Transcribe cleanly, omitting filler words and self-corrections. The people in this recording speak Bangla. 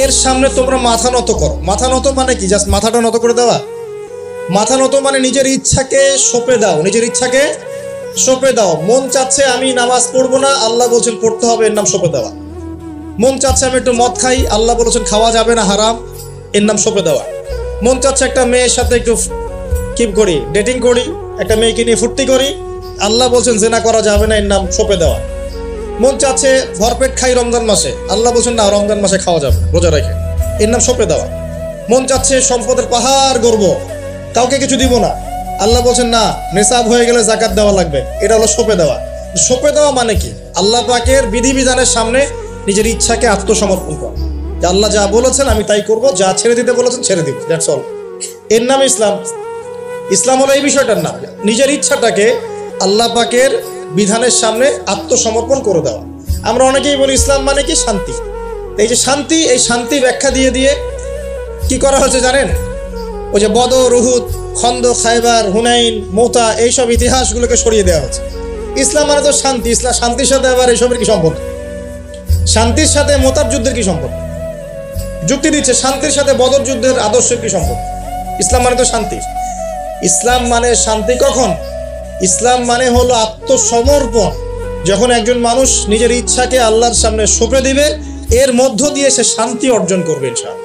এর সামনে তোমরা মাথা নত করো। মাথা নত মানে কি? জাস্ট মাথাটা নত করে দেওয়া? মাথা নত মানে নিজের ইচ্ছাকে সঁপে দাও, নিজের ইচ্ছাকে সঁপে দাও। মন চাচ্ছে আমি নামাজ পড়বো না, আল্লাহ বলছেন পড়তে হবে, এর নাম সঁপে দেওয়া। মন চাচ্ছে আমি একটু মদ খাই, আল্লাহ বলেছেন খাওয়া যাবে না, হারাম, এর নাম সঁপে দেওয়া। মন চাচ্ছে একটা মেয়ের সাথে একটু কি করি, ডেটিং করি, একটা মেয়েকে নিয়ে ফুর্তি করি, আল্লাহ বলছেন জেনা করা যাবে না, এর নাম সঁপে দেওয়া। মন চাচ্ছে ভরপেট খাই রমজান মাসে, আল্লাহ বলছেন না, রমজান মাসে খাওয়া যাবে, রোজা রেখে, এর নাম সঁপে দেওয়া। মন চাচ্ছে সম্পদের পাহাড় গড়বো, কাউকে কিছু দিব না, আল্লাহ বলছেন না, নেশাব হয়ে গেলে জাকাত দেওয়া লাগবে, এটা হলো সঁপে দেওয়া। সঁপে দেওয়া মানে কি? আল্লাহ পাকের বিধিবিধানের সামনে নিজের ইচ্ছাকে আত্মসমর্পণ করা, যে আল্লাহ যা বলেছেন আমি তাই করব, যা ছেড়ে দিতে বলেছেন ছেড়ে দিব, দ্যাটস অল। এর নাম ইসলাম। ইসলাম হলো এই বিষয়টার নাম, নিজের ইচ্ছাটাকে আল্লাহ পাকের বিধানের সামনে আত্মসমর্পণ করে দেওয়া। আমরা অনেকেই বলি ইসলাম মানে কি? শান্তি। এই যে শান্তি, এই শান্তি ব্যাখ্যা দিয়ে দিয়ে কি করা হয়েছে জানেন? ওই যে বদর, উহুদ, খন্দক, খায়বার, হুনাইন, মুতা, এইসব ইতিহাসগুলোকে সরিয়ে দেওয়া হচ্ছে। ইসলাম মানে তো শান্তি। ইসলাম শান্তির সাথে আবার এইসবের কি সম্পর্ক? শান্তির সাথে মুতার যুদ্ধের কি সম্পর্ক? যুক্তি দিচ্ছে শান্তির সাথে বদর যুদ্ধের আদর্শের কি সম্পর্ক? ইসলাম মানে তো শান্তি। ইসলাম মানে শান্তি কখন? ইসলাম মানে হলো আত্মসমর্পণ। যখন একজন মানুষ নিজের ইচ্ছাকে আল্লাহর সামনে সঁপে দিবে, এর মধ্য দিয়ে সে শান্তি অর্জন করবে ইনশাআল্লাহ।